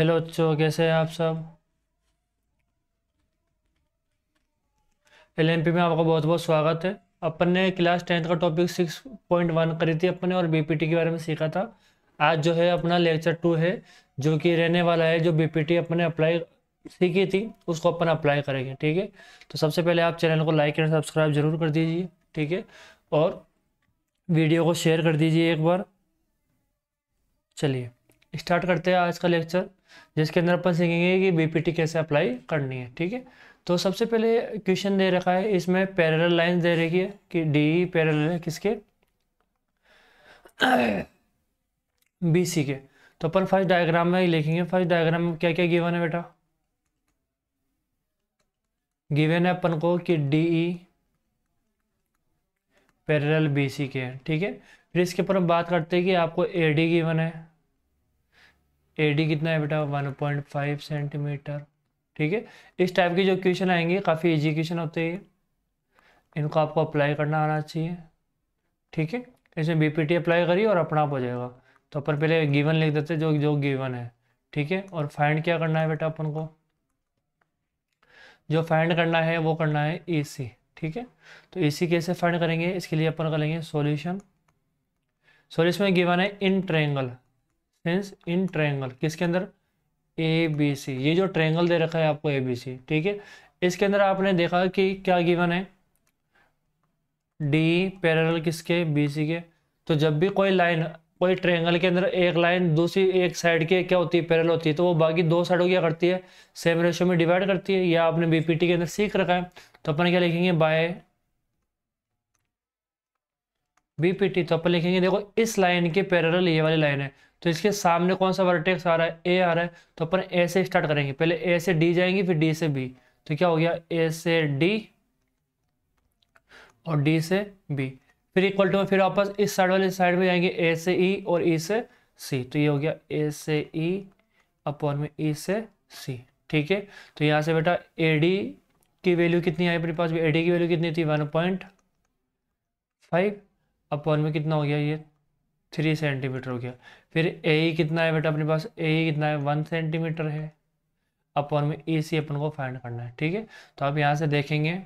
Hello बच्चों, कैसे हैं आप सब। एलएनपी में आपका बहुत बहुत स्वागत है। अपन ने क्लास 10th का टॉपिक 6.1 करी थी अपन ने, और बीपीटी के बारे में सीखा था। आज जो है अपना लेक्चर 2 है, जो कि रहने वाला है। जो बीपीटी अपन ने अप्लाई सीखी थी उसको अपन अप्लाई करेंगे, ठीक है। तो सबसे पहले आप चैनल को लाइक एंड सब्सक्राइब जरूर कर दीजिए, ठीक है। और वीडियो को शेयर कर दीजिए एक बार। चलिए स्टार्ट करते हैं आज का लेक्चर, जिसके अंदर अपन सीखेंगे कि बीपीटी कैसे अप्लाई करनी है, ठीक है। तो सबसे पहले क्वेश्चन दे रखा है, इसमें पैरेलल लाइन दे रखी है कि डी पैरेलल है किसके, बीसी के। तो अपन फर्स्ट डायग्राम में ही लिखेंगे। फर्स्ट डायग्राम में क्या क्या गिवन है बेटा। गिवन है अपन को कि डीई पैरेलल बीसी के हैं, ठीक है। फिर इसके ऊपर हम बात करते हैं कि आपको एडी गिवन है। एडी कितना है बेटा, 1.5 सेंटीमीटर, ठीक है। इस टाइप की जो क्वेश्चन आएंगे काफ़ी इजी क्वेश्चन होते हैं, इनको आपको अप्लाई करना आना चाहिए, ठीक है। इसमें बीपीटी अप्लाई करिए और अपना आप हो जाएगा। तो अपन पहले गिवन लिख देते हैं, जो जो गिवन है, ठीक है। और फाइंड क्या करना है बेटा अपन को, जो फाइंड करना है वो करना है ईसी, ठीक है। तो ईसी कैसे फाइंड करेंगे, इसके लिए अपन करेंगे सॉल्यूशन। सॉल्यूशन में गिवन है in triangle, since in triangle किसके अंदर, ए बी सी। ये जो ट्रायंगल दे रखा है आपको ए बी सी, ठीक है। इसके अंदर आपने देखा कि क्या गिवन है, डी पैरेलल किसके, बी सी के। तो जब भी कोई लाइन, कोई ट्रायंगल के अंदर एक लाइन दूसरी एक साइड के क्या होती है, पैरेलल होती है, तो वो बाकी दो साइडों क्या करती है, सेम रेशियो में डिवाइड करती है। या आपने बीपीटी के अंदर सीख रखा है। तो अपन क्या लिखेंगे, बाय बीपीटी। तो अपन लिखेंगे देखो इस लाइन के पैरेलल ये वाली लाइन है, तो इसके सामने कौन सा वर्टेक्स आ रहा है, ए आ रहा है। तो अपन ए से स्टार्ट करेंगे, पहले ए से डी जाएंगे, फिर डी से बी। तो क्या हो गया, ए से डी और डी से बी। फिर इक्वल टू, फिर वापस इस साइड वाले साइड में जाएंगे, ए से ई और ई से सी। तो ये हो गया ए से ई अपॉन में ई से सी, ठीक है। तो यहाँ से बेटा ए डी की वैल्यू कितनी आई अपने पास, ए डी की वैल्यू कितनी थी, 1.5 अपॉन में कितना हो गया, ये 3 सेंटीमीटर हो गया। फिर ए ई कितना है बेटा अपने पास, ए ई कितना है, 1 सेंटीमीटर है। अपॉन में ई सी अपन को फाइंड करना है, ठीक है। तो आप यहाँ से देखेंगे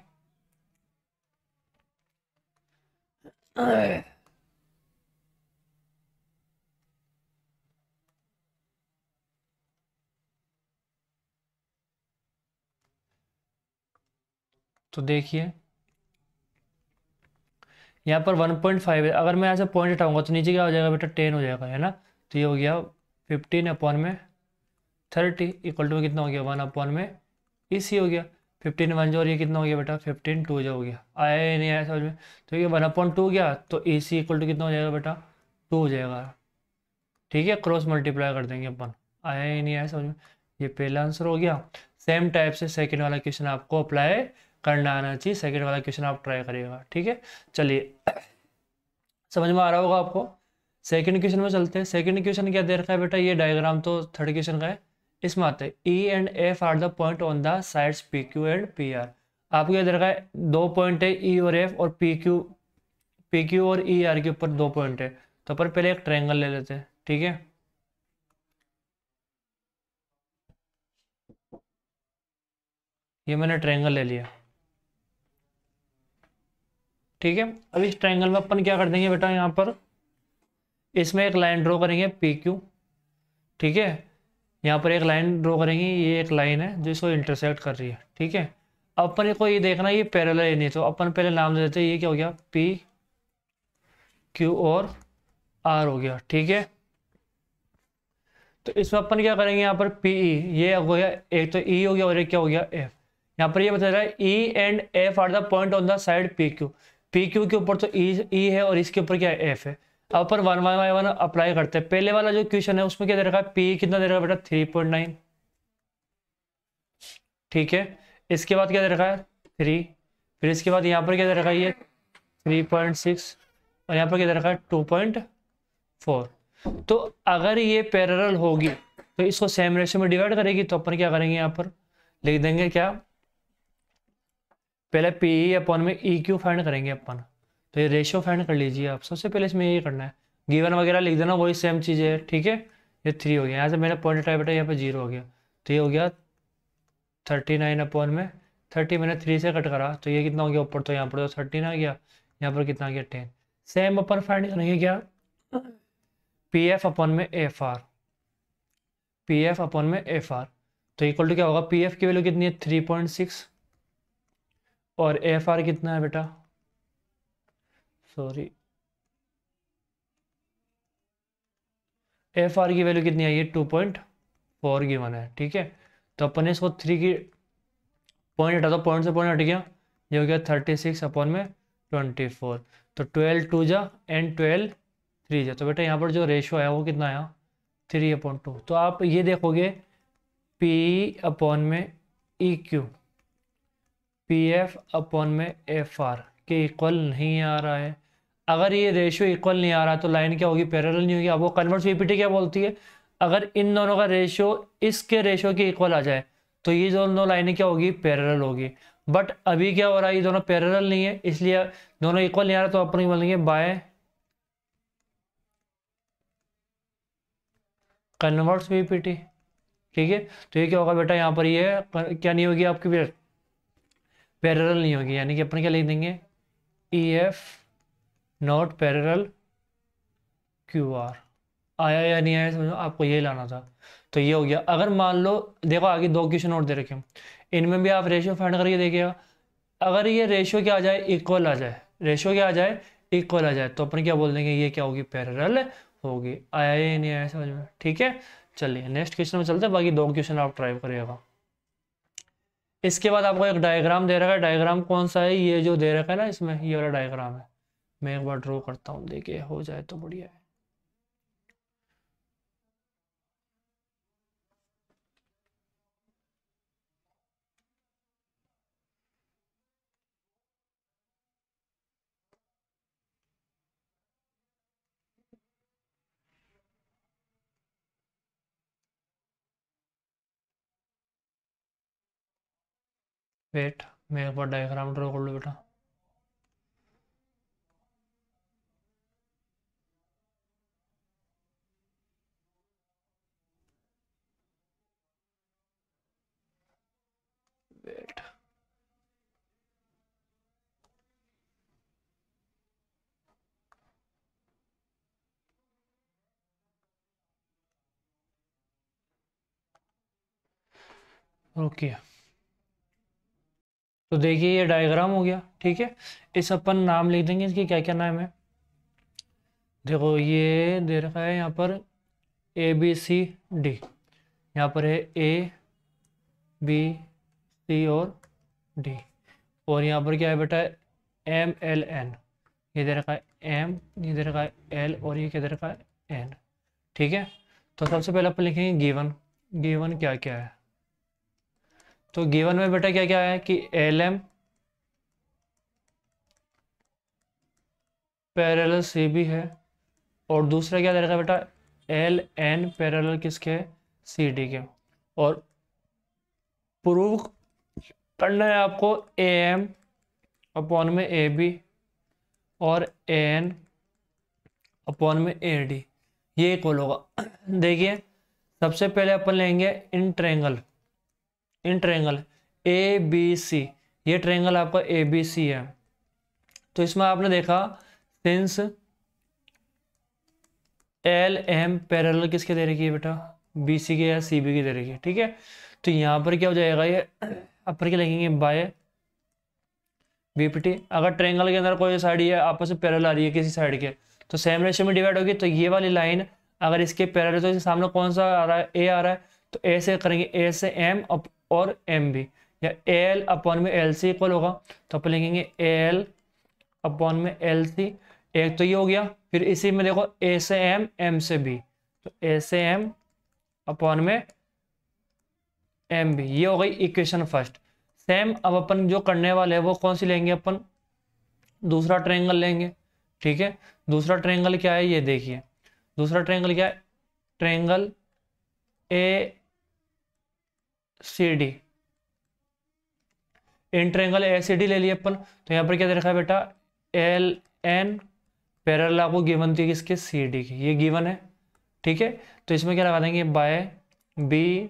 तो देखिए यहाँ पर 1.5 है। अगर मैं यहाँ से पॉइंट हटाऊंगा तो नीचे क्या हो जाएगा बेटा, 10 हो जाएगा, है ना। तो ये हो गया 15 अपॉन में 30 इक्वल टू कितना हो गया, 1 अपॉन में इसी हो गया। 15 1 जो, और ये कितना हो गया बेटा, 15 2 जो हो गया। आया या नहीं आया समझ में। तो ये 1/2 गया, तो ए सी इक्वल टू कितना हो जाएगा बेटा, 2 हो जाएगा, ठीक है। क्रॉस मल्टीप्लाई कर देंगे अपन। आया या नहीं आया समझ में। ये पहला आंसर हो गया। सेम टाइप से सेकेंड वाला क्वेश्चन आपको अप्लाई करना आना चाहिए। सेकेंड वाला क्वेश्चन आप ट्राई करिएगा, ठीक है। चलिए समझ में आ रहा होगा आपको। सेकंड क्वेश्चन में चलते हैं। सेकंड क्वेश्चन क्या दे रखा है बेटा, ये डायग्राम तो थर्ड क्वेश्चन का है। इसमें आते हैं E and F R the point on the sides P Q and P R. आपको क्या दे रखा है, दो पॉइंट है ई और एफ, और पी क्यू और ई आर के ऊपर दो पॉइंट है। तो अपन पहले एक ट्रायंगल ले लेते हैं, ठीक है। ये मैंने ट्रायंगल ले लिया, ठीक है। अब इस ट्रायंगल में अपन क्या कर देंगे बेटा, यहाँ पर इसमें एक लाइन ड्रॉ करेंगे पी क्यू, ठीक है। यहाँ पर एक लाइन ड्रॉ करेंगे, ये एक लाइन है जो इसको इंटरसेक्ट कर रही है, ठीक है। अब अपन को ये देखना ये पैरेलल है नहीं, तो अपन पहले नाम दे देते हैं, ये क्या हो गया, पी क्यू और आर हो गया, ठीक है। तो इसमें अपन क्या करेंगे, यहाँ पर पी ई, ये हो गया एक, तो ई हो गया और एक क्या हो गया, एफ। यहाँ पर ये बता रहा है E and F R the point on the side P Q. P Q के ऊपर तो ई है और इसके ऊपर क्या है, एफ है। अब अपन 1/1 अप्लाई करते हैं। पहले वाला जो क्वेश्चन है उसमें क्या दे रखा है, पी कितना दे रखा है बेटा, 3.9, ठीक है। इसके बाद क्या दे रखा है, 3। फिर इसके बाद यहाँ पर क्या दे रखा है, ये 3.6, और यहाँ पर क्या दे रखा है, 2.4। तो अगर ये पैरेलल होगी तो इसको सेम रेशियो में डिवाइड करेगी। तो अपन क्या करेंगे, यहाँ पर लिख देंगे क्या, पहले पी ई अपॉन में ई क्यू फाइंड करेंगे अपन। तो ये रेशियो फाइंड कर लीजिए आप। सबसे पहले इसमें यही करना है, गिवन वगैरह लिख देना, वही सेम चीज़ है, ठीक है। ये 3 हो गया। यहाँ से मैंने पॉइंट हटाया बेटा, यहाँ पे 0 हो गया, तो ये हो गया 39 अपॉन में 30, मैंने 3 से कट करा तो ये कितना हो गया ऊपर, तो यहाँ पर तो 13 आ गया, यहाँ पर कितना आ गया 10। सेम अपन फाइंड करेंगे क्या, पी एफ अपॉन में F R, P F upon में एफ आर, तो इक्वल टू क्या होगा, पी एफ की वैल्यू कितनी है 3.6 और एफ आर कितना है बेटा, सॉरी एफ आर की वैल्यू कितनी आई है 2.4 गिवन है। ठीक है, तो अपन ने इसको 3 की पॉइंट हटा दो, पॉइंट से पॉइंट हट गया, ये हो गया 36 अपॉन में 24, तो 12 2 जा एंड 12 3 जा, तो बेटा यहाँ पर जो रेशो आया वो कितना आया 3/2। तो आप ये देखोगे P अपॉन में E Q, P F upon में एफ आर के इक्वल नहीं आ रहा है। अगर ये रेशियो इक्वल नहीं आ रहा तो लाइन क्या होगी, पैरेलल नहीं होगी। अब वो कन्वर्स पीपीटी क्या बोलती है, अगर इन दोनों का रेशियो इसके रेशियो के इक्वल आ जाए तो ये दोनों लाइनें क्या होगी, पैरेलल होगी। बट अभी क्या हो रहा है, ये दोनों पैरेलल नहीं है, इसलिए दोनों इक्वल नहीं आ रहा, तो अपन बोलेंगे बाय कन्वर्स पीपीटी। ठीक है, तो ये क्या होगा बेटा, यहाँ पर ये क्या नहीं होगी आपकी, पैरेलल नहीं होगी, यानी कि अपन क्या लिख देंगे, E F not parallel Q R. आया या नहीं आया समझो, आपको यही लाना था। तो ये हो गया। अगर मान लो देखो आगे 2 क्वेश्चन और दे रखे हैं, इनमें भी आप रेशियो फाइंड करके देखिएगा। अगर ये रेशियो क्या आ जाए, इक्वल आ जाए, रेशियो क्या आ जाए, इक्वल आ जाए, तो अपन क्या बोल देंगे, ये क्या होगी, पैरेलल होगी। आया या नहीं आया समझ में। ठीक है, चलिए नेक्स्ट क्वेश्चन में चलते हैं, बाकी 2 क्वेश्चन आप ट्राई करिएगा। इसके बाद आपको एक डायग्राम दे रखा है, डायग्राम कौन सा है, ये जो दे रखा है ना, इसमें ये वाला डायग्राम है। मैं एक बार ड्रॉ करता हूँ, देखिए हो जाए तो बढ़िया है। वेट, मैं एक बार डायग्राम ड्रॉ कर लूँ बेटा। वेट, ओके, तो देखिए ये डायग्राम हो गया। ठीक है, इस अपन नाम लिख देंगे, इसकी क्या क्या नाम है। देखो ये दे रखा है यहाँ पर ABCD, यहाँ पर है ABC और D, और यहाँ पर क्या है बेटा MLN, ये दे रखा है M, ये दे रखा है L, और ये क्या दे रखा है N। ठीक है, तो सबसे पहले अपन लिखेंगे गिवन, गिवन क्या क्या है। तो गिवन में बेटा क्या क्या है कि LM पैरेलल CB है, और दूसरा क्या दे रखा है बेटा LN पैरेलल किसके है, CD के, और प्रूव करना है आपको AM अपॉन में AB और AN अपॉन में AD, ये इक्वल होगा। देखिए सबसे पहले अपन लेंगे in triangle, in triangle ABC, ये ट्रायंगल आपका ABC है। तो इसमें आपने देखा सिंस LM पैरेलल किसके दे रखी है बेटा, BC के या CB की दे रखी है। ठीक है, तो यहाँ पर क्या हो जाएगा, ये अपन क्या लिखेंगे बाय BPT। अगर ट्रायंगल के अंदर कोई साइड ये आपस में पैरेलल आ रही है किसी साइड के, तो सेम रेशियो में डिवाइड होगी, तो ये वाली लाइन अगर इसके पैरेलल, तो इसके सामने कौन सा आ रहा है, A आ रहा है, तो A से करेंगे, A से M और MB, या AL अपॉन में LC इक्वल होगा, तो अपन लिखेंगे AL अपॉन में LC। एक तो ये हो गया, फिर इसी में देखो A से M, M से B, तो A से M अपॉन में MB, ये हो गई इक्वेशन फर्स्ट। सेम अब अपन जो करने वाले हैं वो कौन सी लेंगे, अपन दूसरा ट्रायंगल लेंगे। ठीक है, दूसरा ट्रायंगल क्या है, ये देखिए दूसरा ट्रायंगल क्या है, triangle ACD, in triangle ACD ले लिए अपन। तो यहाँ पर क्या दे रखा है बेटा LN पैरेलल आपको गिवन थी किसके, CD की, ये गिवन है। ठीक है, तो इसमें क्या लगा देंगे, बाय बी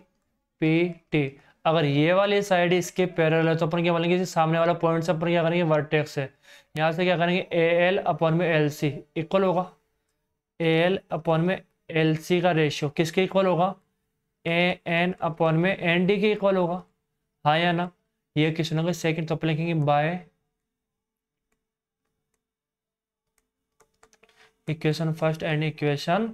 पी टी। अगर ये वाली साइड इसके पैरेलल है तो अपन क्या बोलेंगे, इसे सामने वाला पॉइंट से अपन क्या करेंगे, वर्टेक्स है, यहाँ से क्या करेंगे, ए एल अपॉन में एल सी इक्वल होगा, ए एल अपॉन में एल सी का रेशियो किसके इक्वल होगा, ए एन अपॉन में एन डी के इक्वल होगा, हाँ या ना। ये क्वेश्चन होगा सेकंड, तो अपन लिखेंगे bye equation first and equation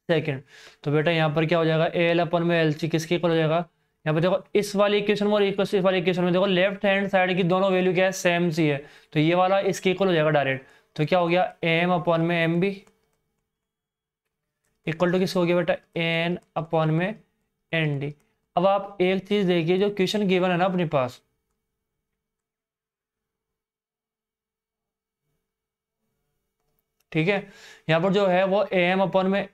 second. तो बेटा यहाँ पर क्या हो जाएगा, ए एल अपन में एल सी किसके इक्वल हो जाएगा, यहाँ पर देखो इस वाली इक्वेशन में और इस वाली इक्वेशन में देखो लेफ्ट हैंड साइड की दोनों वैल्यू क्या है, सेम सी है, तो ये वाला इसके इक्वल हो जाएगा डायरेक्ट। तो क्या हो गया, एम अपॉन में एम बी इक्वल टू किस हो गया बेटा, एन अपॉन में एन डी। अब आप एक चीज देखिए, जो क्वेश्चन गिवन है ना अपने पास, ठीक है, यहाँ पर जो है वो एम अपॉन में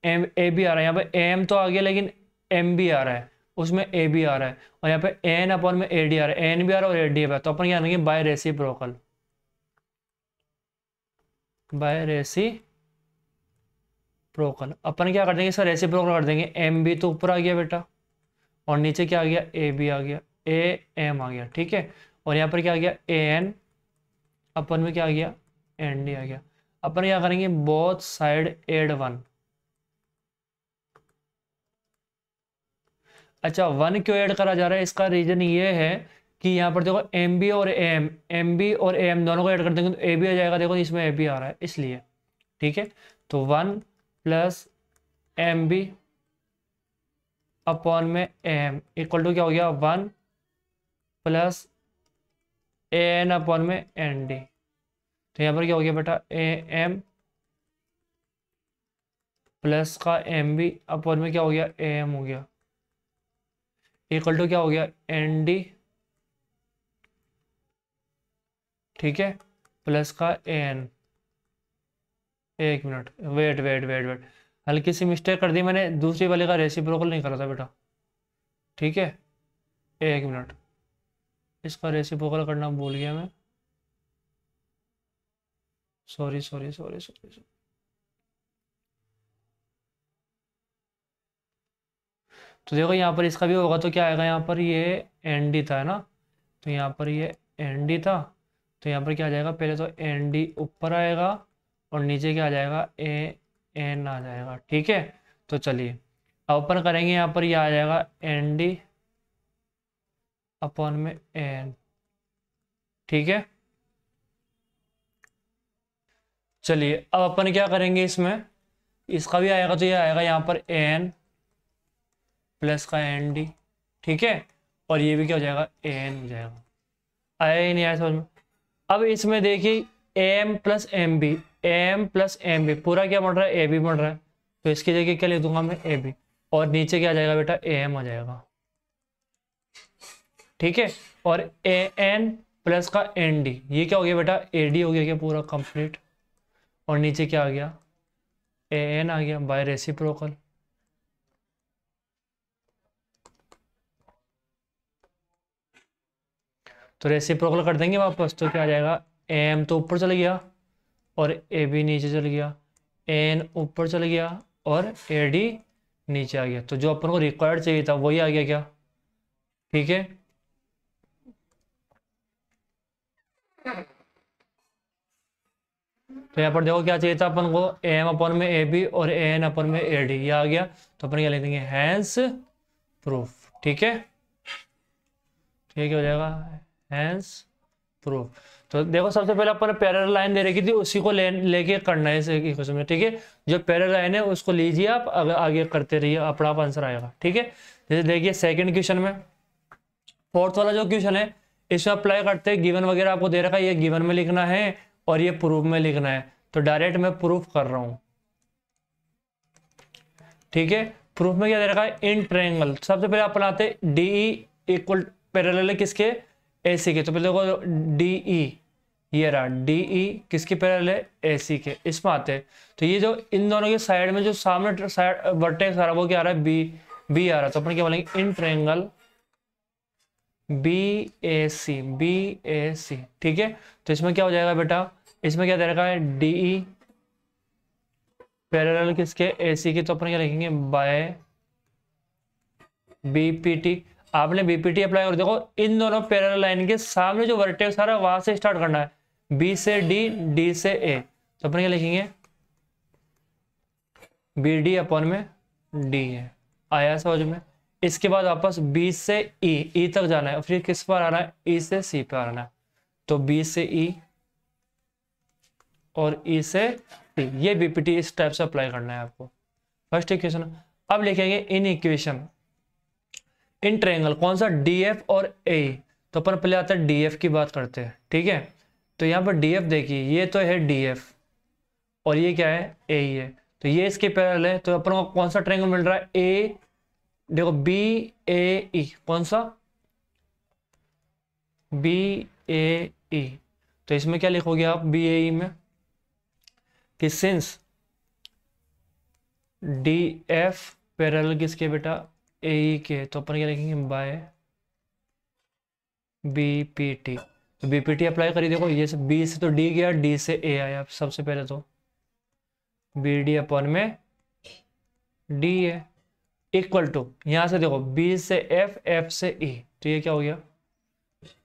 एम ए बी आ रहा है, यहाँ पे एम तो आ गया लेकिन एम भी आ रहा है, उसमें ए भी आ रहा है, और यहाँ पे एन अपॉन में ए डी आ रहा है, एन भी आ रहा है और ए डी आ रहा है, तो अपन क्या करेंगे, बाय रेसिप्रोकल, बाय रेसिप्रोकल अपन क्या कर देंगे, इसका रेसिप्रोकल कर देंगे, एम बी तो ऊपर आ गया बेटा, और नीचे क्या आ गया, ए बी आ गया, ए एम आ गया, ठीक है, और यहाँ पर क्या आ गया, ए एन अपन में क्या आ गया, एन डी आ गया। अपन क्या करेंगे, बोथ साइड एड वन। अच्छा, वन क्यों ऐड करा जा रहा है, इसका रीजन ये है कि यहाँ पर देखो एम बी और एम बी और एम दोनों को ऐड कर देंगे तो ए बी आ जाएगा, देखो इसमें ए बी आ रहा है इसलिए, ठीक है। तो one plus M B upon में एम इक्वल टू क्या हो गया, one plus A N upon में एन डी। तो यहाँ पर क्या हो गया बेटा, ए एम प्लस का एम बी अपॉन में क्या हो गया, ए एम हो गया, इक्वल टू क्या हो गया, एन डी, ठीक है, प्लस का एन। एक minute, wait wait wait wait, हल्की सी मिस्टेक कर दी मैंने, दूसरी वाले का रेसिप्रोकल नहीं करा था बेटा, ठीक है, एक मिनट, इसका रेसिप्रोकल करना भूल गया मैं, सॉरी सॉरी सॉरी सॉरी। तो देखो यहाँ पर इसका भी होगा, तो क्या आएगा, यहाँ पर ये एन डी था, है ना, तो यहाँ पर ये एन डी था, तो यहाँ पर क्या आ जाएगा, पहले तो एन डी ऊपर आएगा और नीचे क्या आ जाएगा, ए एन आ जाएगा, ठीक है। तो चलिए अब अपन करेंगे, यहाँ पर ये आ जाएगा एन डी अपॉन में एन, ठीक है। चलिए अब अपन क्या करेंगे, इसमें इसका भी आएगा, तो ये आएगा यहाँ पर एन प्लस का एन डी, ठीक है, और ये भी क्या हो जाएगा, एन हो जाएगा। आया ही नहीं आया समझ में। अब इसमें देखिए M plus M B, M plus M B पूरा क्या बढ़ रहा है, ए बी बढ़ रहा है, तो इसकी जगह क्या लिख दूंगा मैं, ए बी, और नीचे क्या आ जाएगा बेटा, ए एम आ जाएगा, ठीक है, और ए एन प्लस का एन डी, ये क्या हो गया बेटा, ए डी हो गया क्या पूरा कंप्लीट, और नीचे क्या आ गया, ए एन आ गया बाय रेसिप्रोकल। तो रेसिप्रोकल कर देंगे वापस, तो क्या आ जाएगा, एम तो ऊपर चल गया और ए बी नीचे चल गया, एन ऊपर चल गया और ए डी नीचे आ गया, तो जो अपन को रिक्वायर्ड चाहिए था वही आ गया क्या, ठीक है। तो यहाँ पर देखो क्या चाहिए था अपन को, एम अपॉन में ए बी और एन अपॉन में ए डी, ये आ गया, तो अपन क्या लिख देंगे, हैंस प्रूफ, ठीक है, ठीक हो जाएगा, हैंस प्रूफ। तो देखो सबसे पहले अपन ने पैरेलल लाइन दे रखी थी, उसी को लेके करना है इस इक्वेशन में, ठीक है, जो पैरेलल लाइन है उसको लीजिए आप, आगे करते रहिए, अपना आप आंसर आएगा, ठीक है। जैसे देखिए सेकंड क्वेश्चन में, फोर्थ वाला जो क्वेश्चन है इसमें अप्लाई करते हैं, गिवन वगैरह आपको दे रखा है, ये गिवन में लिखना है और ये प्रूफ में लिखना है, तो डायरेक्ट मैं प्रूफ कर रहा हूं, ठीक है। प्रूफ में क्या दे रखा है, इन ट्रायंगल, सबसे पहले अपन आते डीई इक्वल पैरेलल है किसके, एसी के, तो पहले देखो डीई, ये रहा डीई किसके पैरेलल है, एसी के, इसमें आते हैं, तो ये जो इन दोनों के साइड में जो सामने साइड वर्टेक्स आ रहा है वो क्या आ रहा है, बी आ रहा है, तो अपन क्या बोलेंगे, इन ट्रायंगल बी ए सी, ठीक है। तो इसमें क्या हो जाएगा बेटा, इसमें क्या दे रखा है, डीई पैरेलल किसके, AC की, तो अपन क्या लिखेंगे, बाय BPT। आपने BPT अप्लाई कर, देखो इन दोनों पैरेलल लाइन के सामने जो वर्टेक्स आ रहा है वहां से स्टार्ट करना है, B से D, D से A, तो अपन क्या लिखेंगे, BD अपॉन में D है। आया समझ में। इसके बाद वापस B से E तक जाना है, फिर किस पर आना है, E से C पे आना है, तो B से E और E से C, ये BPT इस टाइप से अप्लाई करना है आपको। First equation. अब लिखेंगे इन इक्वेशन, इन ट्रायंगल कौन सा, DF और AE, तो अपन पहले आता है DF की बात करते हैं, ठीक है। तो यहाँ पर DF देखिए, ये तो है DF और ये क्या है, AE है, तो ये इसके पैरेलल है, तो अपन को कौन सा ट्रायंगल मिल रहा है, A, देखो BAE, कौन सा, BAE, तो इसमें क्या लिखोगे आप BAE में, कि सिंस DF पैरेलल किसके बेटा, AE के, तो अपन क्या लिखेंगे, बाय BPT। तो BPT अप्लाई करिए, देखो ये से B से तो D गया, D से A आया, सबसे पहले तो BD अपॉन में D है, इक्वल टू, यहां से देखो B से F, F से E, तो ये क्या हो गया,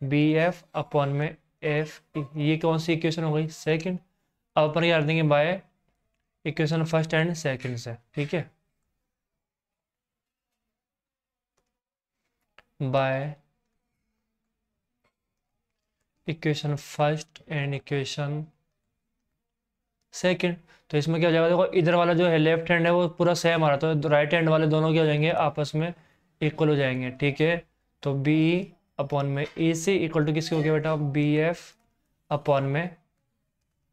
BF अपॉन में FE, ये कौन सी इक्वेशन हो गई, सेकंड। अब अपन क्या कर देंगे, bye equation first and second से, ठीक है, bye equation first and equation second. तो इसमें क्या हो जाएगा, देखो इधर वाला जो है लेफ्ट हैंड है वो पूरा सेम आ रहा है, तो राइट हैंड वाले दोनों क्या हो जाएंगे, आपस में इक्वल हो जाएंगे, ठीक है। तो B अपॉन में AC इक्वल टू किसके हो गया बेटा, BF अपॉन में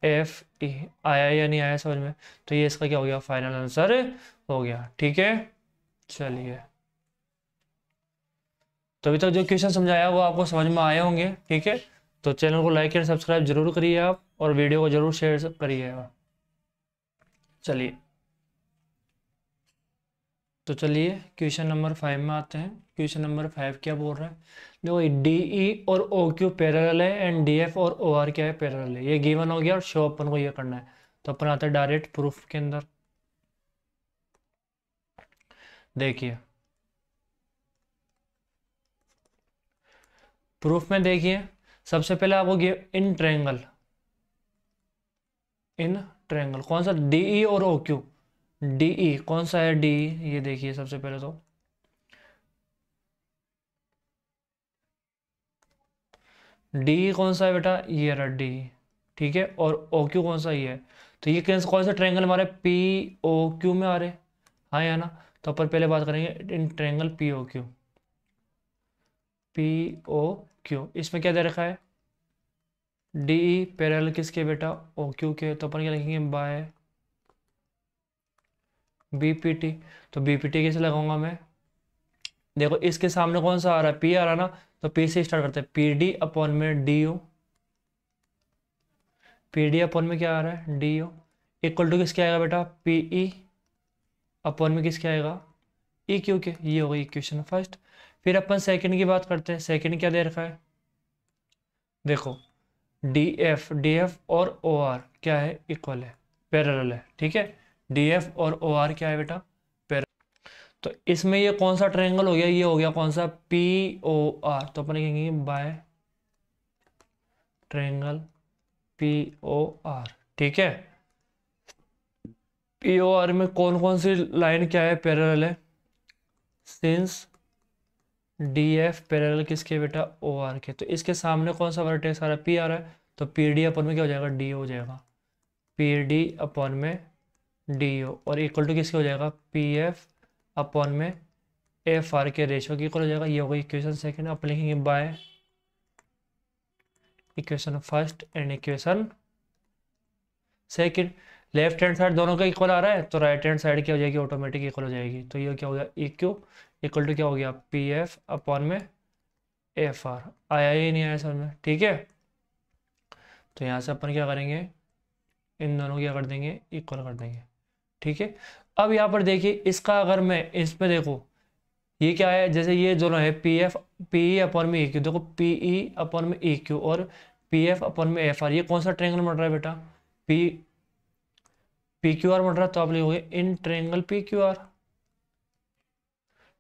FE। आया या नहीं आया समझ में, तो ये इसका क्या हो गया, फाइनल आंसर हो गया, ठीक है। चलिए, तो अभी तक जो क्वेश्चन समझाया वो आपको समझ में आए होंगे, ठीक है। तो चैनल को लाइक एंड सब्सक्राइब जरूर करिए आप, और वीडियो को जरूर शेयर करिए आप। चलिए, तो चलिए क्वेश्चन नंबर 5 में आते हैं। क्वेश्चन नंबर 5 क्या बोल रहा है, देखो DE और OQ पैरेलल है एंड DF और OR क्या है, पैरेलल है। ये गिवन हो गया और शो अपन को ये करना है, तो अपन आता है डायरेक्ट प्रूफ के अंदर। देखिए प्रूफ में, देखिए सबसे पहले आपको इन ट्रायंगल, इन ट्रायंगल कौन सा, DE और OQ। DE कौन सा है, DE ये देखिए, सबसे पहले तो DE कौन सा है बेटा, ये रहा DE, ठीक है, और OQ कौन सा, ये है। तो ये कौन सा ट्रायंगल हमारे POQ में आ रहे, हाँ या ना। तो अपन पहले बात करेंगे इन ट्रायंगल POQ। POQ इसमें क्या दे रखा है, DE पैरेलल किसके बेटा, OQ के, तो अपन क्या लिखेंगे, बाय BPT। तो BPT कैसे लगाऊंगा मैं, देखो इसके सामने कौन सा आ रहा है, P आ रहा है ना, तो P से स्टार्ट करते हैं, PD अपॉन में DO, PD अपॉन में क्या आ रहा है, DO, इक्वल टू किसके आएगा बेटा, PE अपॉन में किसके आएगा, EQ के। ये हो गई इक्वेशन फर्स्ट। फिर अपन सेकंड की बात करते हैं, सेकंड क्या दे रखा है, देखो DF और OR क्या है, इक्वल है, पैरेलल है, ठीक है। DF और OR क्या है बेटा, तो इसमें ये कौन सा ट्रायंगल हो गया, ये हो गया कौन सा, POR। तो अपन कहेंगे बाय ट्रायंगल POR, ठीक है। POR में कौन कौन सी लाइन क्या है, पैरेलल है, सिंस DF पैरेलल किसके बेटा, OR के, तो इसके सामने कौन सा वर्टेक्स आ रहा है, P आ रहा है, तो PD अपॉन में क्या हो जाएगा, D हो जाएगा, PD अपॉन में DO, और इक्वल टू किसके हो जाएगा, PF अपॉन में FR के रेशियो की इक्वल हो जाएगा। ये होगा इक्वेशन सेकंड। आप लिखेंगे bye equation first and equation second. Left hand side दोनों का इक्वल आ रहा है, तो राइट हैंड साइड क्या हो जाएगी, ऑटोमेटिक इक्वल हो जाएगी। तो ये क्या हो गया, EQ इक्वल टू क्या हो गया, PF अपॉन में FR। आया ही नहीं आया समझ में, ठीक है। तो यहाँ से अपन क्या करेंगे, इन दोनों क्या कर देंगे, इक्वल कर देंगे, ठीक है। अब यहाँ पर देखिए इसका, अगर मैं इस पे देखो, ये क्या है, जैसे ये दोनों है PE अपॉन में EQ, देखो PE अपॉन में EQ और PF अपॉन में FR, ये कौन सा ट्रायंगल बन रहा है बेटा, पी क्यू आर बन रहा है, तो आप लिखोगे in triangle P Q R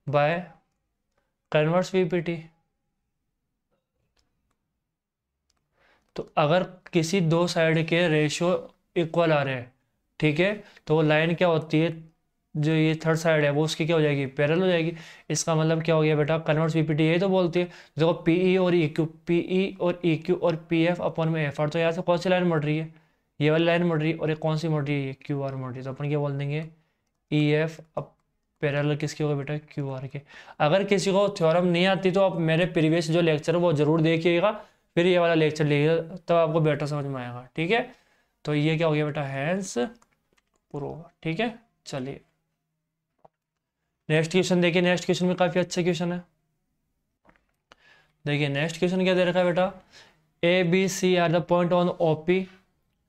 by converse VPT. तो अगर किसी दो साइड के रेशियो इक्वल आ रहे हैं, ठीक है, तो वो लाइन क्या होती है, जो ये थर्ड साइड है वो उसकी क्या हो जाएगी, पैरेलल हो जाएगी। इसका मतलब क्या हो गया बेटा, कन्वर्स वीपीटी यही तो बोलती है। देखो पीई और ई क्यू, पीई और ई क्यू और पी एफ अपॉन में एफ आर, तो यहाँ से कौन सी लाइन मुड़ रही है, ये वाली लाइन मुड़ रही है, और एक कौन सी मुड़ रही है, ये क्यू आर मुड़ रही है। तो अपन क्या बोल देंगे, ई एफ अब पैरेलल किसके होगा बेटा, क्यू आर के। अगर किसी को थ्योरम नहीं आती तो आप मेरे प्रीवियस जो लेक्चर है वो जरूर देखिएगा, फिर ये वाला लेक्चर लीजिएगा, तब आपको बेटर समझ में आएगा, ठीक है। तो ये क्या हो गया बेटा, हैंस प्रूव, ठीक है। चलिए नेक्स्ट क्वेश्चन देखिए, नेक्स्ट क्वेश्चन में काफ़ी अच्छा क्वेश्चन है। देखिए नेक्स्ट क्वेश्चन क्या दे रखा है बेटा, A B C are the point on O P,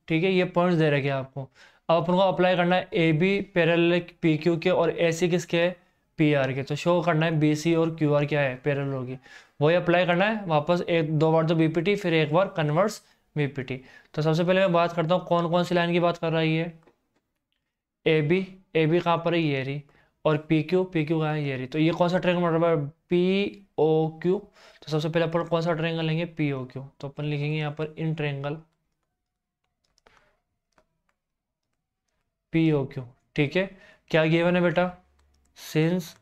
ठीक है, ये पॉइंट्स दे रखे हैं आपको। अब अपन को अप्लाई करना है A B parallel P Q के और ए सी किसके है, पी आर के। तो शो करना है बी सी और क्यू आर क्या है, पैरेलल होगी, वही अप्लाई करना है वापस, एक दो बार तो बी पी टी, फिर एक बार कन्वर्स बी पी टी। तो सबसे पहले मैं बात करता हूँ कौन कौन सी लाइन की बात कर रहा है ये, ए बी, ए बी कहाँ पर है, ये रही, और पी क्यू, पी क्यू कहाँ है, ये रही। तो ये कौन सा ट्रायंगल बन रहा है, पी ओ क्यू। तो सबसे पहले अपन कौन सा ट्रायंगल लेंगे, पी ओ क्यू। तो अपन लिखेंगे यहाँ पर in triangle P O Q, ठीक है। क्या गिवन है बेटा, सिंस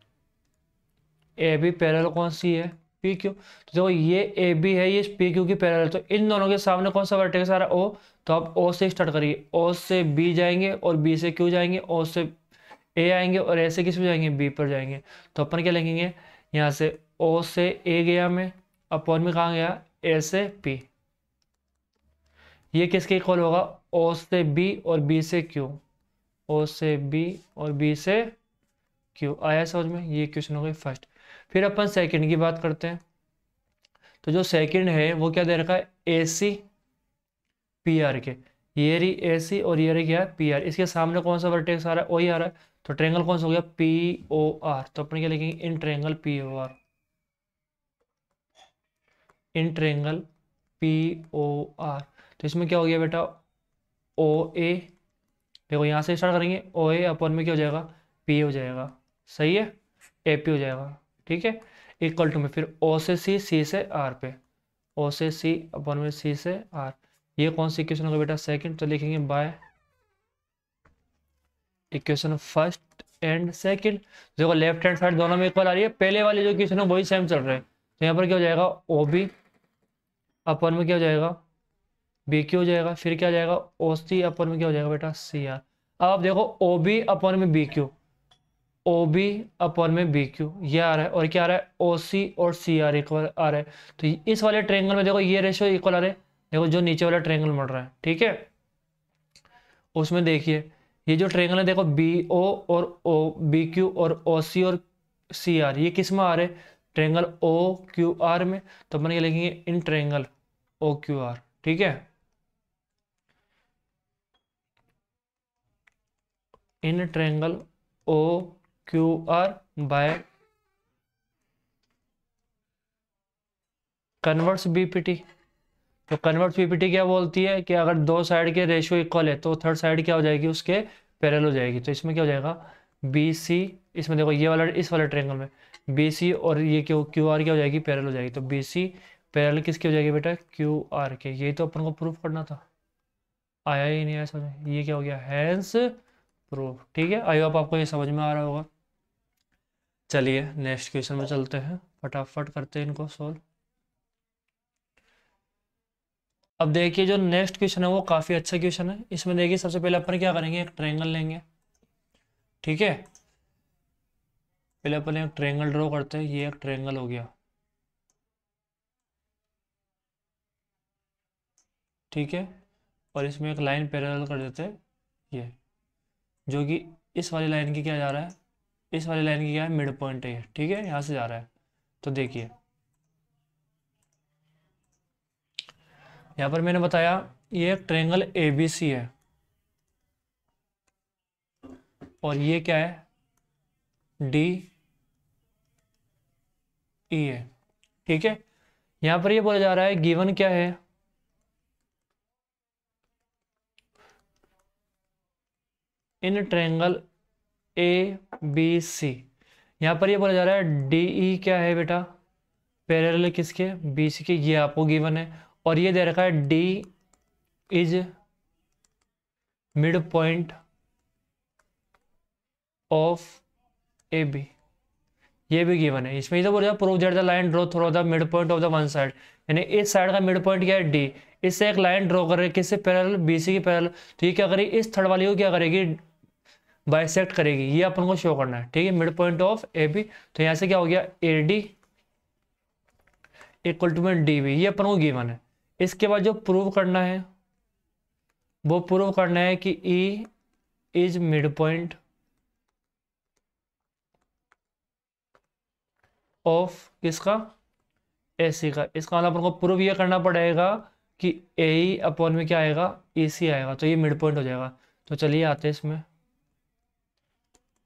ए बी पैरेलल कौन सी है, पी क्यू। तो देखो ये ए बी है, ये पी क्यू की पैरेलल, तो इन दोनों के सामने कौन सा वर्टेक्स आ रहा है, ओ। तो आप ओ से स्टार्ट करिए, ओ से बी जाएंगे और बी से क्यू जाएंगे, ओ से ए आएंगे और ए से किस पे जाएंगे, बी पर जाएंगे। तो अपन क्या लिखेंगे यहाँ से, ओ से ए गया मैं, अपॉन में कहाँ गया, ए से पी। ये किसके इक्वल होगा, ओ से बी और बी से क्यू, ओ से बी और बी से क्यू। आया समझ में, ये क्वेश्चन हो गई फर्स्ट। फिर अपन सेकंड की बात करते हैं। तो जो सेकंड है वो क्या दे रखा है, ए सी पी आर के, ये रही ए सी और ये रही क्या है, पी आर। इसके सामने कौन सा वर्टेक्स आ रहा है, वही आ रहा है। तो ट्रायंगल कौन सा हो गया, पी ओ आर। तो अपन क्या लिखेंगे, in triangle P O R, in triangle P O R. तो इसमें क्या हो गया बेटा, ओ ए, देखो यहाँ से स्टार्ट करेंगे, ओ ए अपॉन में क्या हो जाएगा, पी हो जाएगा, सही है, ए पी हो जाएगा, ठीक है। इक्वल टू में फिर ओ से सी से आर पे, ओ से सी अपॉन में सी से आर। ये कौन सी इक्वेशन होगा बेटा, सेकंड। तो लिखेंगे bye equation first and second. देखो लेफ्ट हैंड साइड दोनों में इक्वल आ रही है, पहले वाले जो इक्वेशन है वही सेम चल रहे हैं। तो यहाँ पर क्या हो जाएगा, ओ बी अपॉन में क्या हो जाएगा, बी क्यू हो जाएगा, फिर क्या हो जाएगा, ओ सी अपॉन में क्या हो जाएगा बेटा, सी आर। अब आप देखो ओ बी अपॉन में B Q, O B upon में बी क्यू ये आ रहा है, और क्या आ रहा है, ओ सी और सी आर इक्वल आ रहा है। तो इस वाले ट्रायंगल में देखो ये रेशियो इक्वल आ रहे हैं, देखो जो नीचे वाला ट्रायंगल बन रहा है, ठीक है, उसमें देखिए ये जो ट्रायंगल है, देखो बी ओ और ओ, बी क्यू और ओ सी और सी आर, ये किस में आ रहे हैं, ट्रायंगल ओ क्यू आर में। तो अपन ये लिखेंगे in triangle O Q R, ठीक है, in triangle O Q R by converse BPT. तो कन्वर्स बीपीटी क्या बोलती है कि अगर दो साइड के रेशियो इक्वल है तो थर्ड साइड क्या हो जाएगी, उसके पैरेलल हो जाएगी। तो इसमें क्या हो जाएगा, बी सी, इसमें देखो ये वाला इस वाले ट्रायंगल में बी सी और ये क्यू क्यू आर क्या हो जाएगी, पैरेलल हो जाएगी। तो बी सी पैरेलल किसकी हो जाएगी बेटा, क्यू आर के। यही तो अपन को प्रूफ करना था, आया ही नहीं आया समझ। ये क्या हो गया, हैंस प्रूफ, ठीक है। आई होप आपको ये समझ में आ रहा होगा। चलिए नेक्स्ट क्वेश्चन में चलते हैं, फटाफट करते हैं इनको सॉल्व। अब देखिए जो नेक्स्ट क्वेश्चन है वो काफ़ी अच्छा क्वेश्चन है। इसमें देखिए सबसे पहले अपन क्या करेंगे, एक ट्रायंगल लेंगे, ठीक है। पहले अपन एक ट्रायंगल ड्रॉ करते हैं, ये एक ट्रायंगल हो गया, ठीक है। और इसमें एक लाइन पैरेलल कर देते हैं, ये जो कि इस वाली लाइन की क्या जा रहा है, इस वाली लाइन की क्या है, मिड पॉइंट है ये, ठीक है, यहाँ से जा रहा है। तो देखिए यहाँ पर मैंने बताया ये एक ट्रायंगल ए बी सी है, और ये क्या है, डी ई है, ठीक है। यहाँ पर ये बोला जा रहा है गिवन क्या है, इन ट्रायंगल ए बी सी, यहाँ पर ये बोला जा रहा है डी ई क्या है बेटा, पैरेलल किसके, बी सी के, ये आपको गिवन है। और ये दे रखा है D is mid point of A B, ये भी गिवन है। इसमें तो बोला prove that the line draw through the mid point of the one side, यानी इस साइड का मिड पॉइंट क्या है डी, इससे एक लाइन ड्रॉ कर रहे हैं किससे, पैरेलल बी सी की पैरेलल। तो ये क्या करेगी, इस थर्ड वाली को क्या करेगी, बाइसेक्ट करेगी, ये अपन को शो करना है। ठीक है, mid point of A B, तो यहाँ से क्या हो गया ए डी इक्वल टू में डी बी, ये अपन को गिवन है। इसके बाद जो प्रूव करना है वो प्रूव करना है कि E is mid point of किसका, ए सी का। इसका मतलब अपन को प्रूव ये करना पड़ेगा कि ए ई अपॉन में क्या आएगा, ई सी आएगा, तो ये मिड पॉइंट हो जाएगा। तो चलिए आते हैं इसमें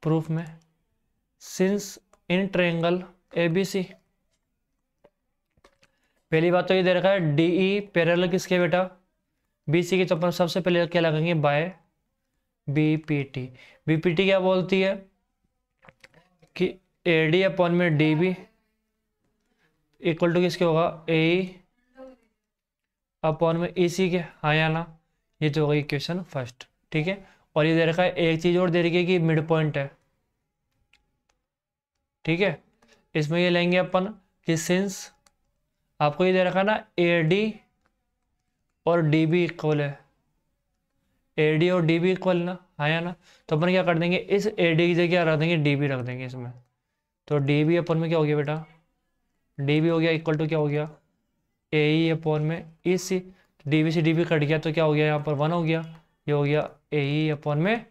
प्रूफ में। Since in triangle A B C, पहली बात तो ये दे रखा है डी ई पैरेलल किसके बेटा, बी सी की, तो अपन सबसे पहले क्या लगाएंगे, by B P T. B P T क्या बोलती है कि ए डी अपॉन में डी बी इक्वल टू किसके होगा, ए अपॉन में ई सी के, हाँ या ना, ये तो होगा इक्वेशन फर्स्ट। ठीक है, और ये दे रखा है एक चीज और दे रखी है कि मिड पॉइंट है। ठीक है, इसमें ये लेंगे अपन कि सिंस आपको ये दे रखा है ना ए डी और डी बी इक्वल है, ए डी और डी बी इक्वल ना, हाँ या ना, तो अपन क्या कर देंगे, इस ए डी की जगह क्या रख देंगे, डी बी रख देंगे इसमें। तो डी बी अपन में क्या हो गया बेटा, डी बी हो गया इक्वल टू क्या हो गया, ए ई अपॉन में ई सी, डी बी से डी बी कट गया तो क्या हो गया, यहाँ पर 1 हो गया, ये हो गया ए ई अपॉन में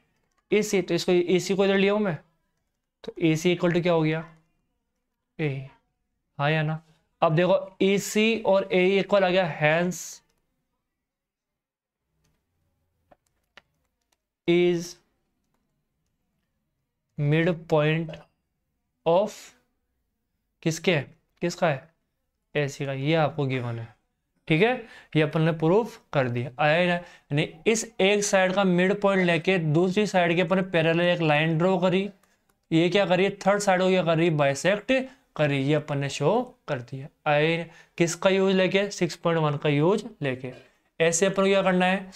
ई सी। तो इसको ई सी को इधर लिया हूँ मैं, तो ए सी इक्वल टू क्या हो गया, ए, हाँ या ना। अब देखो ई सी और ए इक्वल आ गया, hence is mid point of किसके, किसका है, ए सी का, ये आपको गिवन है। ठीक है, ये अपन ने प्रूफ कर दिया, आया ना। यानी इस एक साइड का मिड पॉइंट लेके दूसरी साइड के अपन पैरेलल एक लाइन ड्रॉ करी, ये क्या करिए, थर्ड साइड को क्या करी, बाइसेक्ट करी, ये अपन ने शो कर दिया। आए किसका यूज लेके, 6.1 का यूज लेके। ऐसे अपन को क्या करना है,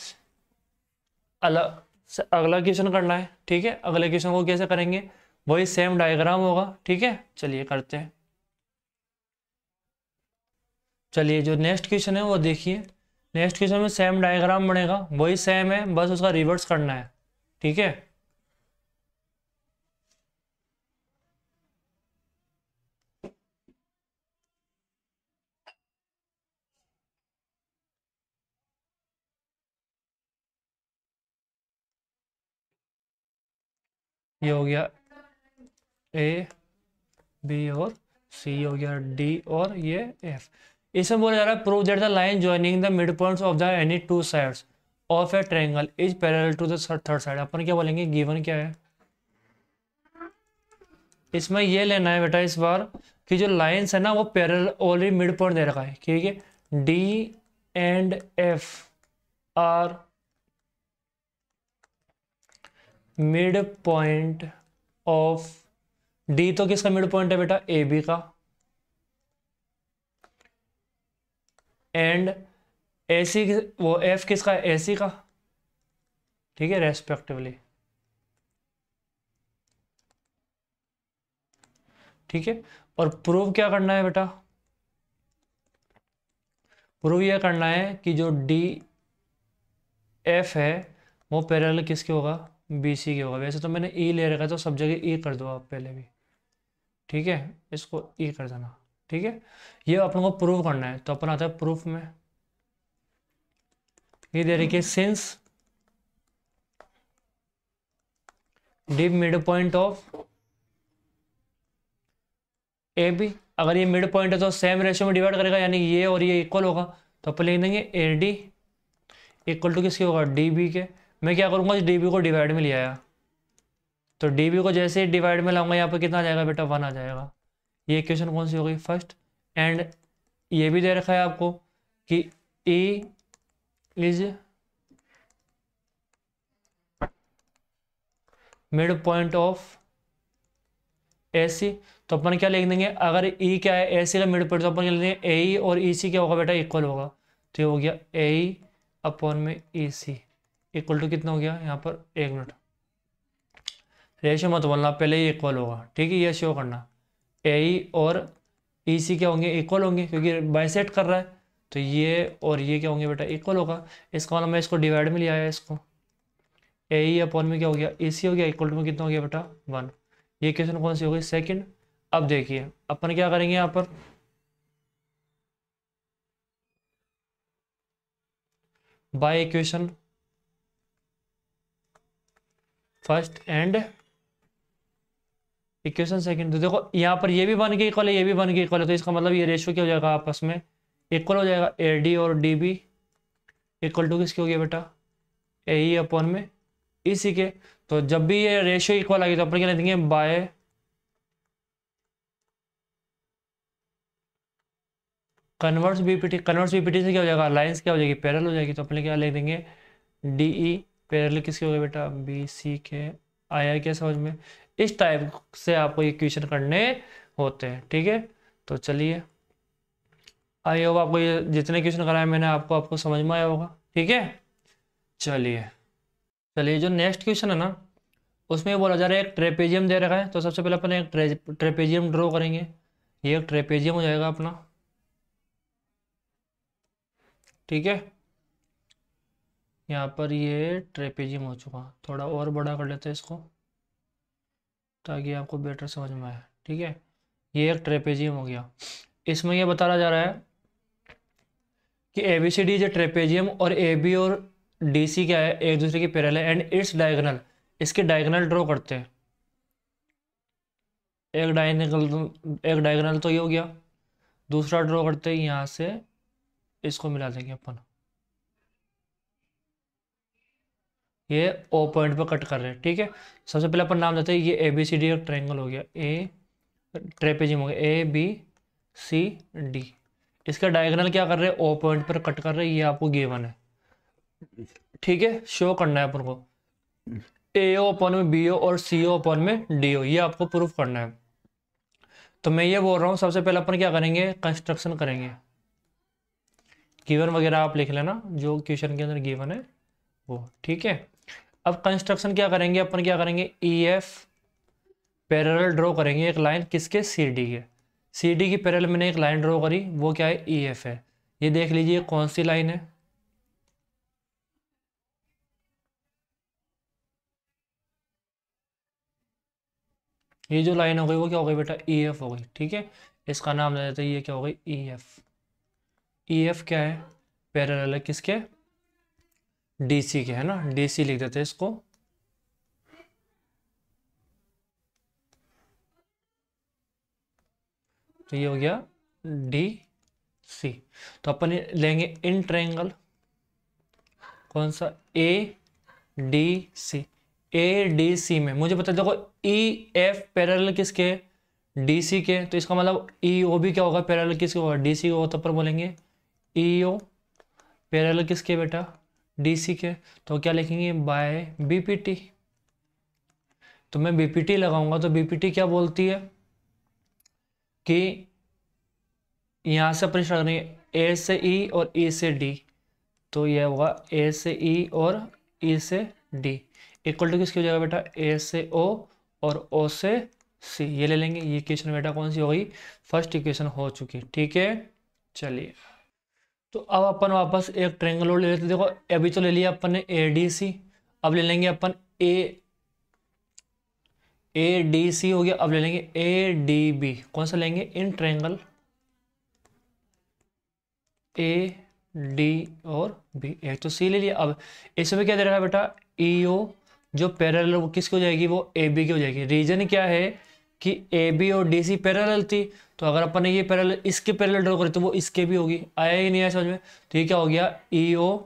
अगला क्वेश्चन करना है। ठीक है, अगले क्वेश्चन को कैसे करेंगे, वही सेम डायग्राम होगा। ठीक है, चलिए करते हैं। चलिए जो नेक्स्ट क्वेश्चन है वो देखिए, नेक्स्ट क्वेश्चन में सेम डायग्राम बनेगा, वही सेम है, बस उसका रिवर्स करना है। ठीक है, ये हो गया ए बी और सी, हो गया डी और ये एफ। इसमें बोला जा रहा है prove that the line joining the mid points of the any two sides of a triangle is parallel to the third side. अपन क्या बोलेंगे, गिवन क्या है, इसमें ये लेना है बेटा इस बार कि जो लाइंस है ना वो पैरेलल, ऑलरेडी मिड पॉइंट दे रखा है। ठीक है, D and F R mid point of, D तो किसका मिड पॉइंट है बेटा, ए बी का, एंड ए सी, वो एफ किसका है, ए सी का। ठीक है, रेस्पेक्टिवली। ठीक है, और प्रूव क्या करना है बेटा, प्रूव यह करना है कि जो डी एफ है वो पैरेलल किसके होगा, बी सी के होगा। वैसे तो मैंने ई ले रखा है तो सब जगह ई कर दो आप पहले भी। ठीक है, इसको ई कर देना। ठीक है, ये अपन को प्रूव करना है, तो अपन आता है प्रूफ में। ये दे रखिए since D mid point of A B, अगर ये मिड पॉइंट है तो सेम रेशियो में डिवाइड करेगा, यानी ये और ये इक्वल होगा, तो अपन लिख देंगे ए डी इक्वल टू किसके होगा, डी बी के। मैं क्या करूँगा, डी बी को डिवाइड में ले आया, तो डी बी को जैसे ही डिवाइड में लाऊंगा यहाँ पर कितना आ जाएगा बेटा, 1 आ जाएगा। ये इक्वेशन कौन सी हो गई, फर्स्ट। एंड ये भी दे रखा है आपको कि E is mid point of A C. तो अपन क्या लिख देंगे, अगर ई क्या है, ए सी का मिड पॉइंट, तो अपन क्या लिख देंगे ए ई और ई सी क्या होगा बेटा, इक्वल होगा। तो ये हो गया ए ई अपॉन में ई सी इक्वल टू कितना हो गया यहाँ पर, 1 मिनट, रेशियो मत बोलना, पहले ही इक्वल होगा, ठीक है, ये शो करना। ए ई और ई सी क्या होंगे, इक्वल होंगे, क्योंकि बाइसेक्ट कर रहा है। तो ये और ये क्या होंगे बेटा, इक्वल होगा। इसका मतलब मैं इसको डिवाइड में लिया है, इसको ए ई अपॉन में क्या हो गया, ई सी हो गया, इक्वल टू में कितना हो गया बेटा, 1। ये क्वेश्चन कौन सी हो गई, सेकंड। अब देखिए अपन क्या करेंगे यहाँ पर, bye equation first and equation second. तो देखो यहाँ पर ये भी 1 के इक्वल है, ये भी 1 के इक्वल है, तो इसका मतलब ये रेशियो क्या हो जाएगा, आपस में इक्वल हो जाएगा। ए डी और डी बी इक्वल टू किसके हो गया बेटा, ए ई अपॉन में इसी के। तो जब भी ये रेशियो इक्वल आएगी तो अपन क्या लिख देंगे, bye converse BPT. Converse BPT से क्या हो जाएगा, लाइंस क्या हो जाएगी, पैरेलल हो जाएगी। तो अपन क्या लिख देंगे, डी ई पैरेलल किसके हो गए बेटा, बी सी के। आया क्या समझ में, इस टाइप से आपको ये क्वेश्चन करने होते हैं, ठीक है। तो चलिए, आई होप आपको ये जितने क्वेश्चन कराए मैंने आपको आपको समझ में आया होगा, ठीक है। चलिए चलिए, जो नेक्स्ट क्वेश्चन है ना, उसमें बोला जा रहा है एक ट्रेपेजियम दे रखा है। तो सबसे पहले अपन एक ट्रेपेजियम ड्रॉ करेंगे। ये एक ट्रेपेजियम हो जाएगा अपना, ठीक है। यहाँ पर ये ट्रेपेजियम हो चुका, थोड़ा और बड़ा कर लेते हैं इसको ताकि आपको बेटर समझ में आए, ठीक है। ये एक ट्रेपेजियम हो गया। इसमें ये बताया जा रहा है कि ए बी सी डी जो ट्रेपेजियम और ए बी और डी सी क्या है, एक दूसरे की पैरेलल है एंड इट्स डायगोनल, इसके डायगोनल ड्रॉ करते हैं। एक डायगोनल तो ये हो गया, दूसरा ड्रॉ करते हैं यहाँ से, इसको मिला देंगे अपन, ये ओ पॉइंट पर कट कर रहे हैं, ठीक है। सबसे पहले अपन नाम देते हैं, ये ए बी सी डी एक ट्रायंगल हो गया, ए ट्रेपेजियम हो गया, ए बी सी डी। इसका डायगोनल क्या कर रहे हैं, ओ पॉइंट पर कट कर रहे हैं, ये आपको गिवन है, ठीक है। शो करना है अपन को, ए ओ अपॉन में बी ओ और सी ओ अपॉन में डी ओ, ये आपको प्रूफ करना है। तो मैं ये बोल रहा हूँ, सबसे पहले अपन क्या करेंगे, कंस्ट्रक्शन करेंगे। गिवन वगैरह आप लिख लेना जो क्वेश्चन के अंदर गिवन है वो, ठीक है। अब कंस्ट्रक्शन क्या करेंगे, अपन क्या करेंगे, ई एफ पैरेलल ड्रॉ करेंगे एक लाइन किसके, सी डी के। सी डी की पैरेलल मैंने एक लाइन ड्रॉ करी, वो क्या है, ई एफ है। ये देख लीजिए कौन सी लाइन है, ये जो लाइन हो गई वो क्या हो गई बेटा, ई एफ हो गई, ठीक है। इसका नाम दे देते हैं, ये क्या हो गई, ई एफ। ई एफ क्या है, पैरेलल है किसके, डी सी के, है ना, डी सी लिख देते हैं इसको। तो ये हो गया डी सी। तो अपन लेंगे इन ट्रायंगल, कौन सा, A D C. A D C में मुझे पता है, देखो ई एफ पैरेलल किसके, डी सी के। तो इसका मतलब ई ओ भी क्या होगा, पैरेलल किसके होगा, डी सी के होगा। तो पर बोलेंगे ई ओ पैरेलल किसके बेटा, डी सी के। तो क्या लिखेंगे, बाय बी पी टी। तो मैं बी पी टी लगाऊंगा, तो बी पी टी क्या बोलती है कि यहाँ से अपन स्टार्ट करेंगे, ए से ई और ई से डी। तो यह होगा ए से ई और ई से डी इक्वल टू किसकी हो जाएगा बेटा, ए से ओ और ओ से सी। ये ले लेंगे। ये इक्वेशन बेटा कौन सी हो गई, फर्स्ट इक्वेशन हो चुकी, ठीक है। चलिए, तो अब अपन वापस एक ट्रायंगल और ले लेते। देखो अभी तो ले लिया अपन ने ए डी सी, अब ले लेंगे अपन ए डी सी हो गया। अब ले लेंगे ए डी बी। कौन सा लेंगे, इन ट्रायंगल ए डी और बी। एक तो सी ले लिया। अब इसमें क्या दे रखा है बेटा, ई ओ जो पैरेलल वो किसकी हो जाएगी, वो ए बी की हो जाएगी। रीजन क्या है कि ए बी और डी सी पैरेलल थी, तो अगर अपन ने ये पैरेलल इसके पैरेलल ड्रॉ करी तो वो इसके भी होगी। आया ही नहीं आया समझ में। तो ये क्या हो गया, ई ओ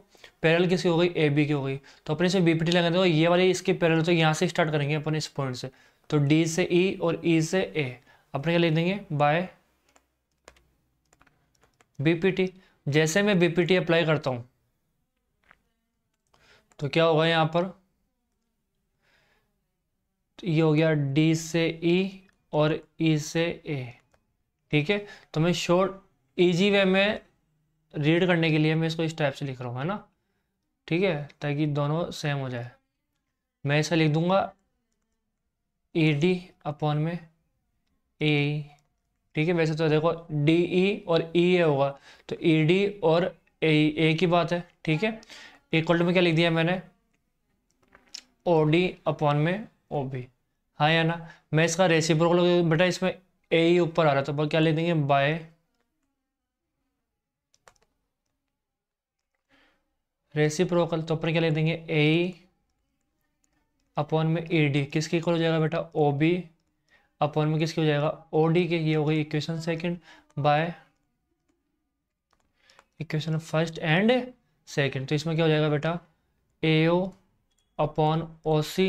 पैरेलल किसकी हो गई, ए बी की हो गई। तो अपने से बीपीटी लगा दो, ये वाली इसके पैरेलल, तो यहाँ से स्टार्ट करेंगे अपन इस पॉइंट से। तो डी से ई और ई से ए अपने क्या लिख देंगे, बाय बीपीटी। जैसे मैं बीपीटी अप्लाई करता हूं तो क्या होगा, यहां पर तो ये हो गया डी से ई और ई से ए, ठीक है। तो मैं शॉर्ट इजी वे में रीड करने के लिए मैं इसको इस टाइप से लिख रहा हूँ, है ना, ठीक है, ताकि दोनों सेम हो जाए। मैं ऐसा लिख दूंगा ई डी अपॉन में ए, ठीक है। वैसे तो देखो डी ई और ई ए होगा, तो ई डी और ए की बात है, ठीक है। इक्वल टू में क्या लिख दिया मैंने, ओ डी अपॉन में ओ बी, हाँ या ना। मैं इसका रेसिप्रोकल बेटा इसमें ए ही ऊपर आ रहा था, तो क्या लिख देंगे बाय रेसिप्रोकल, तो अपन क्या लिख देंगे ए अपॉन में ए डी, किसके इक्वल हो जाएगा बेटा, ओ बी अपॉन में किसके हो जाएगा, ओ डी के। ये हो गई equation second by equation first and second. तो इसमें क्या हो जाएगा बेटा, A O upon O C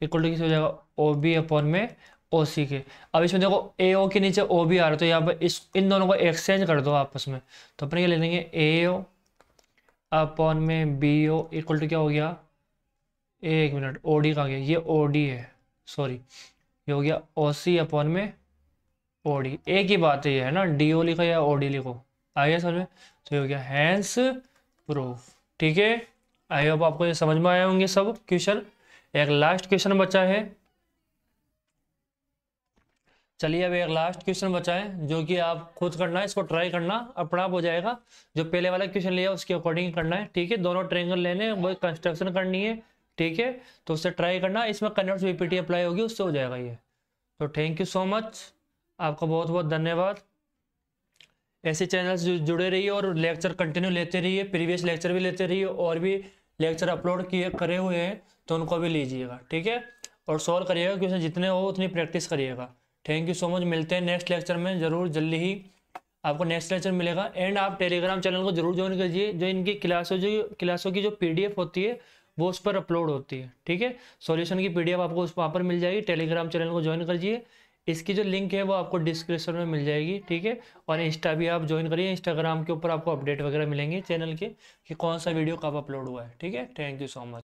equal to किस हो जाएगा, ओ बी अपॉन में ओ सी के। अब इसमें देखो ए ओ के नीचे ओ बी आ रहा है, तो यहाँ पर इस इन दोनों को एक्सचेंज कर दो आपस में। तो अपने क्या ले लेंगे, ए ओ अपॉन में बी ओ इक्वल टू क्या हो गया, एक मिनट, ओ डी कहाँ गया, ये ओ डी है, सॉरी, ये हो गया ओ सी अपॉन में ओ डी। एक ही बात है ये, है ना, डी ओ लिखो या ओ डी लिखो, आ गया समझ में। तो ये हो गया हैंस प्रूफ, ठीक है। आई होप आपको ये समझ में आए होंगे सब क्वेश्चन। एक लास्ट क्वेश्चन बचा है, चलिए अब एक लास्ट क्वेश्चन बचा है जो कि आप खुद करना है, इसको ट्राई करना, अपना आप हो जाएगा। जो पहले वाला क्वेश्चन लिया उसके अकॉर्डिंग करना है, ठीक है। दोनों ट्रायंगल लेने, वो कंस्ट्रक्शन करनी है, ठीक है। तो उससे ट्राई करना, इसमें कन्वर्स वीपीटी अप्लाई होगी, उससे हो जाएगा ये। तो थैंक यू सो मच, आपका बहुत बहुत धन्यवाद। ऐसे चैनल से जुड़े रहिए और लेक्चर कंटिन्यू लेते रहिए, प्रीवियस लेक्चर भी लेते रहिए, और भी लेक्चर अपलोड किए करे हुए हैं तो उनको भी लीजिएगा, ठीक है। और सॉल्व करिएगा, क्योंकि जितने हो उतनी प्रैक्टिस करिएगा। थैंक यू सो मच, मिलते हैं नेक्स्ट लेक्चर में ज़रूर, जल्दी ही आपको नेक्स्ट लेक्चर मिलेगा। एंड आप टेलीग्राम चैनल को जरूर ज्वाइन कीजिए, जो इनकी क्लासों की जो PDF होती है वो उस पर अपलोड होती है, ठीक है। सॉल्यूशन की PDF आपको उस वहाँ पर मिल जाएगी, टेलीग्राम चैनल को ज्वाइन करिए। इसकी जो लिंक है वो आपको डिस्क्रिप्शन में मिल जाएगी, ठीक है। और इंस्टा भी आप ज्वाइन करिए, इंस्टाग्राम के ऊपर आपको अपडेट वगैरह मिलेंगे चैनल के कि कौन सा वीडियो कब अपलोड हुआ है, ठीक है। Thank you so much.